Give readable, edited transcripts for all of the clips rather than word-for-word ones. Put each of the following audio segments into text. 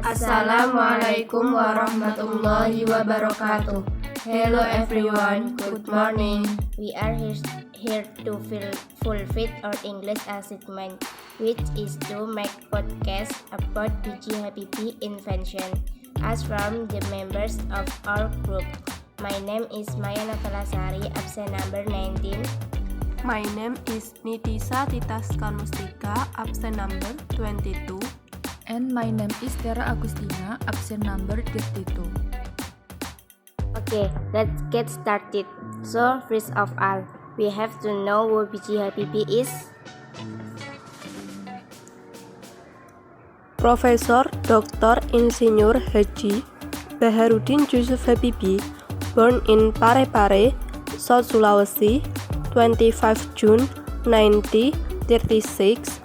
Assalamualaikum warahmatullahi wabarakatuh. Hello everyone, good morning. We are here to fulfill our English assignment, which is to make podcast about PG Habibie invention, as from the members of our group. My name is Maya Natalasari, absent number 19. My name is Nitisa Titaskan Mustika, absent number 22. And my name is Tera Agustina, absent number 32. Okay, let's get started. So, first of all, we have to know who PG Habibie is. Profesor Dr. Insinyur Haji Baharudin Yusuf Habibie, born in Parepare, South Sulawesi, 25 June 1936,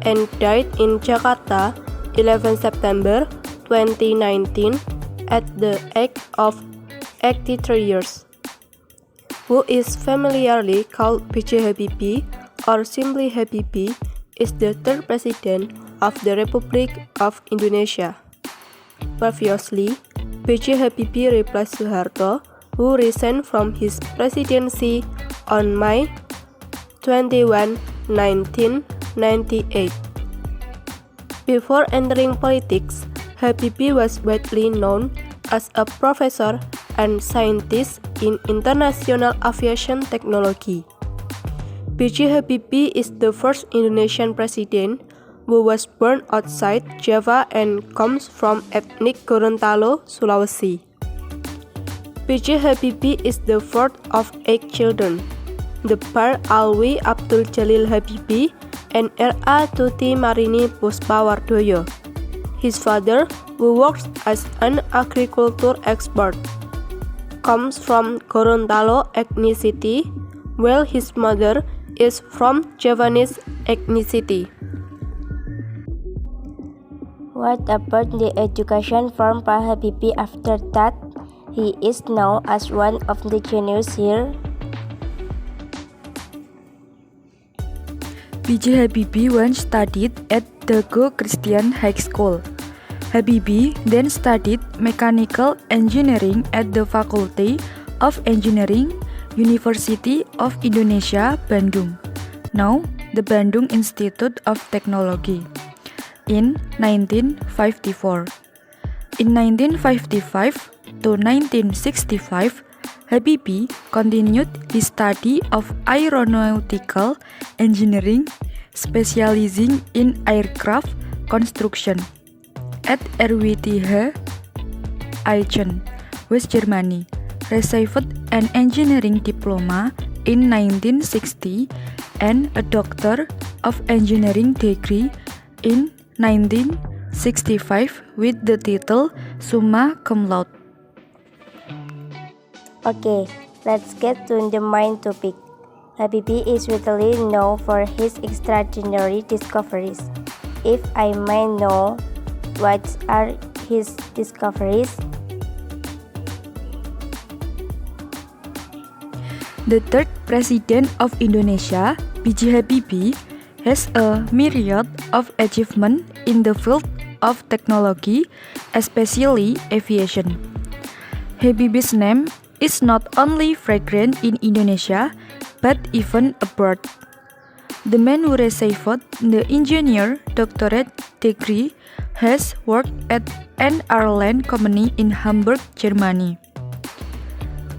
and died in Jakarta, 11 September 2019, at the age of 83 years. Who is familiarly called PJ Habibie or simply Habibie, is the third president of the Republic of Indonesia. Previously, PJ Habibie replaced Suharto, who resigned from his presidency on May 21, 1998. Before entering politics, Habibie was widely known as a professor and scientist in international aviation technology. PJ Habibie is the first Indonesian president who was born outside Java and comes from ethnic Gorontalo, Sulawesi. PJ Habibie is the fourth of 8 children. The pair Alwi Abdul Jalil Habibie and R.A. Tuti Marini Puspawardoyo. His father, who works as an agriculture expert, comes from Gorontalo ethnicity, while his mother is from Javanese ethnicity. What about the education from Pa Habibie after that? He is known as one of the genius here. PJ Habibie once studied at Dago Christian High School. Habibie then studied mechanical engineering at the Faculty of Engineering, University of Indonesia, Bandung, now the Bandung Institute of Technology, in 1954. In 1955 to 1965, Habibie continued his study of aeronautical engineering, specializing in aircraft construction at RWTH Aachen, West Germany, received an engineering diploma in 1960 and a Doctor of Engineering degree in 1965 with the title Summa Cum Laude. Okay, let's get to the main topic. Habibie is widely known for his extraordinary discoveries. If I may know, what are his discoveries? The third President of Indonesia, PJ Habibie, has a myriad of achievements in the field of technology, especially aviation. Habibie's name is not only fragrant in Indonesia, but even abroad. The man who received the engineer doctorate degree has worked at an airline company in Hamburg, Germany.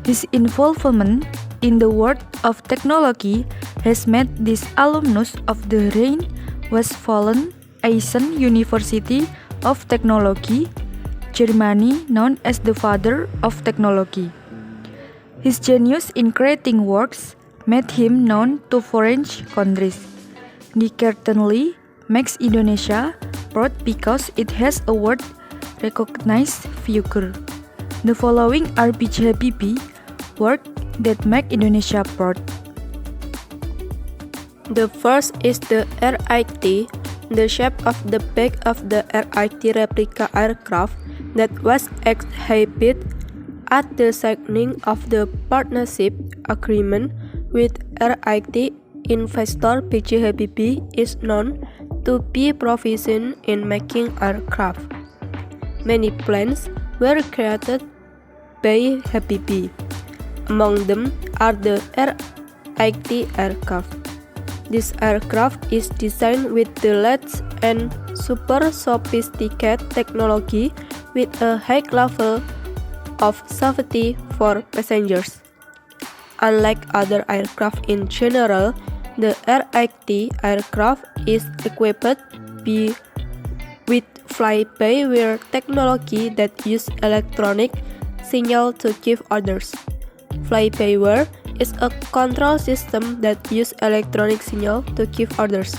His involvement in the world of technology has made this alumnus of the Rhine-Westphalen Essen University of Technology, Germany, known as the father of technology. His genius in creating works made him known to foreign countries. He certainly makes Indonesia proud because it has a world-recognized figure. The following are PJ Habibie works that make Indonesia proud. The first is the RIT, the shape of the back of the RIT replica aircraft that was exhibited at the signing of the partnership agreement with RIT investor PJ Habibie is known to be proficient in making aircraft. Many planes were created by Happy Bee. Among them are the R-80 aircraft. This aircraft is designed with the latest and super sophisticated technology with a high level of safety for passengers. Unlike other aircraft in general, the R-80 aircraft is equipped with fly-by-wire technology that uses electronic signal to give orders. Fly-by-wire is a control system that uses electronic signal to give orders.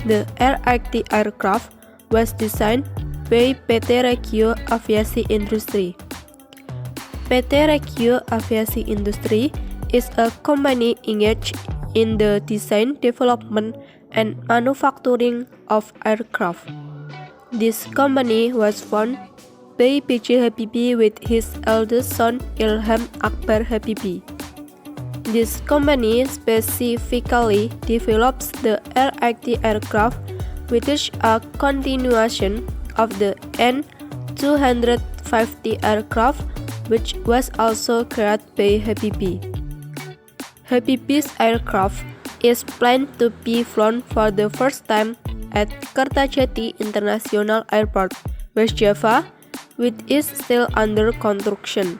The R-80 aircraft was designed by PT Regio Aviasi Industri. PT Regio Aviasi Industri is a company engaged in the design, development, and manufacturing of aircraft. This company was founded by B.J. Habibie with his eldest son Ilham Akbar Habibie. This company specifically develops the R-80 aircraft, which is a continuation of the N-250 aircraft, which was also created by Habibie. Habibie's aircraft is planned to be flown for the first time at Kertajati International Airport, West Java, which is still under construction.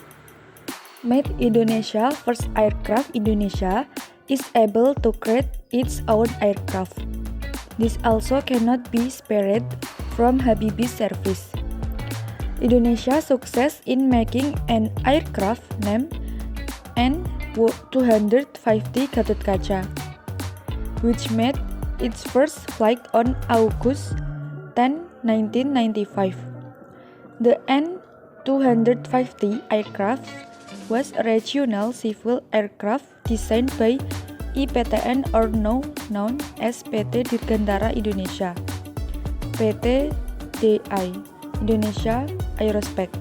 Made Indonesia first aircraft Indonesia is able to create its own aircraft. This also cannot be spared from Habibie's service. Indonesia's success in making an aircraft named N-250 Gatot-Kaca, which made its first flight on August 10, 1995. The N-250 aircraft was a regional civil aircraft designed by IPTN or now known as PT Dirgantara Indonesia, PT DI, Indonesia Aerospace.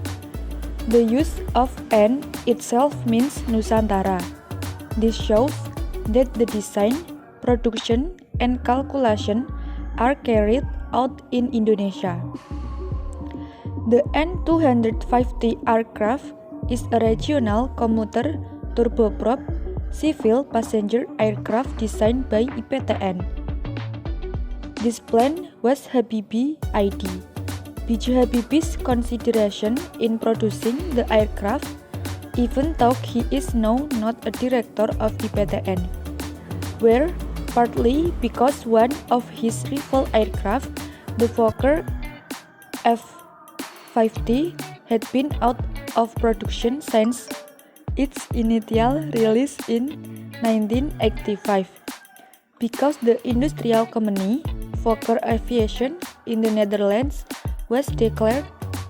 The use of N itself means Nusantara. This shows that the design, production, and calculation are carried out in Indonesia. The N-250 aircraft is a regional commuter turboprop civil passenger aircraft designed by IPTN. This plane was Habibie ID. B.J. Habibie's consideration in producing the aircraft, even though he is now not a director of IPTN, were partly because one of his rival aircraft, the Fokker F-50, had been out of production since its initial release in 1985. Because the industrial company Fokker Aviation in the Netherlands was declared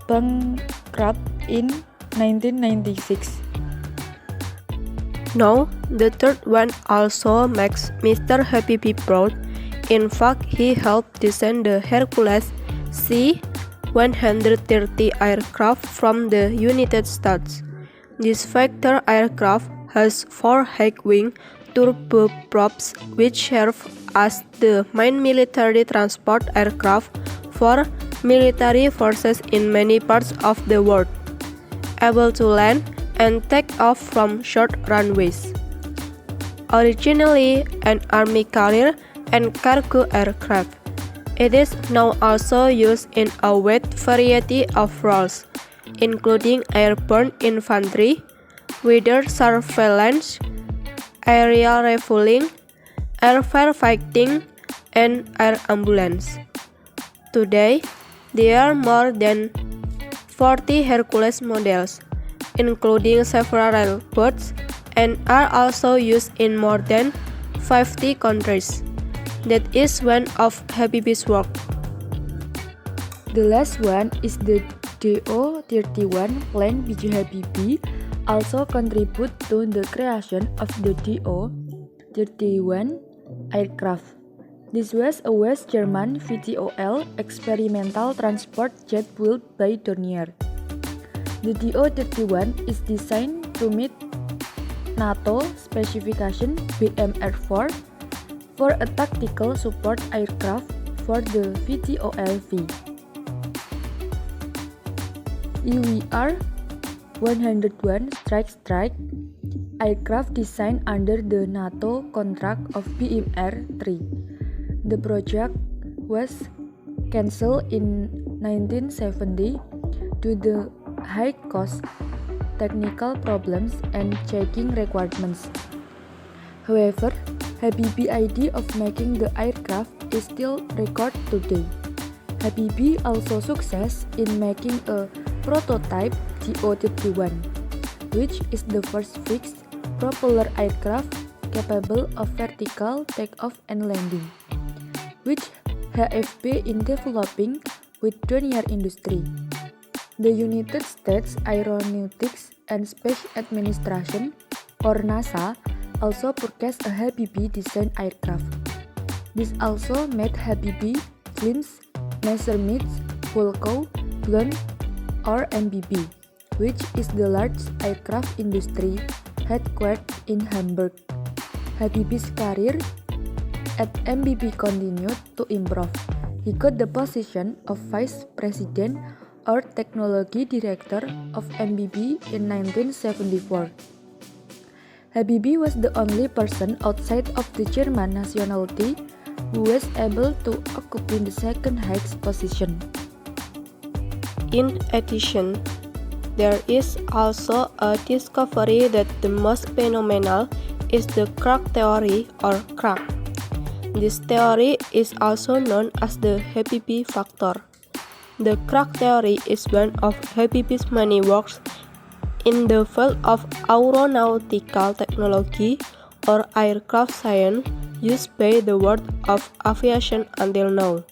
bankrupt in 1996. Now, the third one also makes Mr. Habibie proud. In fact, he helped design the Hercules C-130 aircraft from the United States. This fighter aircraft has 4 high-wing turboprops which serve as the main military transport aircraft for military forces in many parts of the world, able to land and take off from short runways. Originally an army carrier and cargo aircraft, it is now also used in a wide variety of roles, including airborne infantry, weather surveillance, aerial refueling, air firefighting, and air ambulance. Today, there are more than 40 Hercules models, including several boats, and are also used in more than 50 countries. That is one of Habibie's work. The last one is the DO-31 plane. B.J. Habibie also contribute to the creation of the DO-31 aircraft. This was a West German VTOL experimental transport jet built by Dornier. The DO-31 is designed to meet NATO specification BMR-4 for a tactical support aircraft for the VTOL-V. EVR 101 Strike aircraft designed under the NATO contract of BMR 3. The project was cancelled in 1970 due to the high cost, technical problems, and checking requirements. However, Habibie idea of making the aircraft is still recorded today. Habibie also success in making a prototype TO-31, which is the first fixed propeller aircraft capable of vertical takeoff and landing, which HFP in developing with Dornier Industry. The United States Aeronautics and Space Administration, or NASA, also purchased a Habibie design aircraft. This also made Habibie films Messerschmitt Volkow Blunt or MBB, which is the largest aircraft industry headquartered in Hamburg. Habibie's career at MBB continued to improve. He got the position of Vice President or Technology Director of MBB in 1974. Habibie was the only person outside of the German nationality who was able to occupy the second highest position. In addition, there is also a discovery that the most phenomenal is the crack theory or crack. This theory is also known as the Habibie factor. The crack theory is one of Habibie's many works in the field of aeronautical technology or aircraft science used by the world of aviation until now.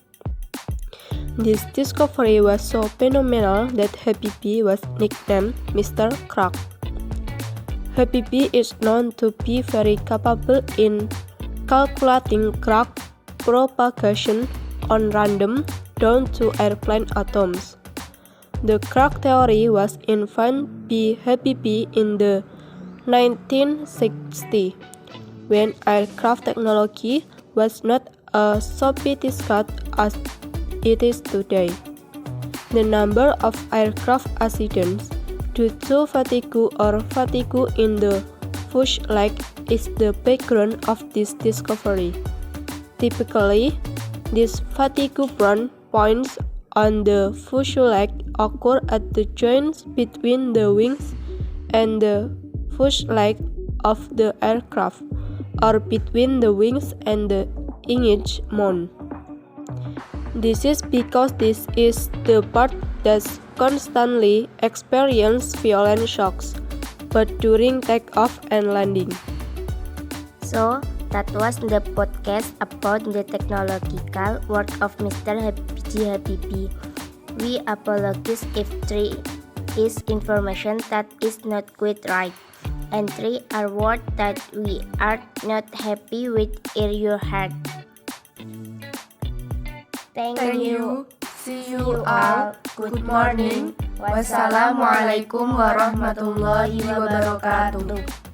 This discovery was so phenomenal that Habibie was nicknamed Mr. Crack. Habibie is known to be very capable in calculating crack propagation on random down to airplane atoms. The crack theory was invented by Habibie in the 1960s, when aircraft technology was not as sophisticated as it is today. The number of aircraft accidents due to fatigue or fatigue in the fuselage is the background of this discovery. Typically, these fatigue-prone points on the fuselage occur at the joints between the wings and the fuselage of the aircraft, or between the wings and the hinge mount. This is because this is the part that constantly experiences violent shocks, but during takeoff and landing. So, that was the podcast about the technological work of Mr. Habibie. We apologize if 3 is information that is not quite right, and 3 are words that we are not happy with in your heart. Thank you. See you all. Good morning. Wassalamualaikum warahmatullahi wabarakatuh.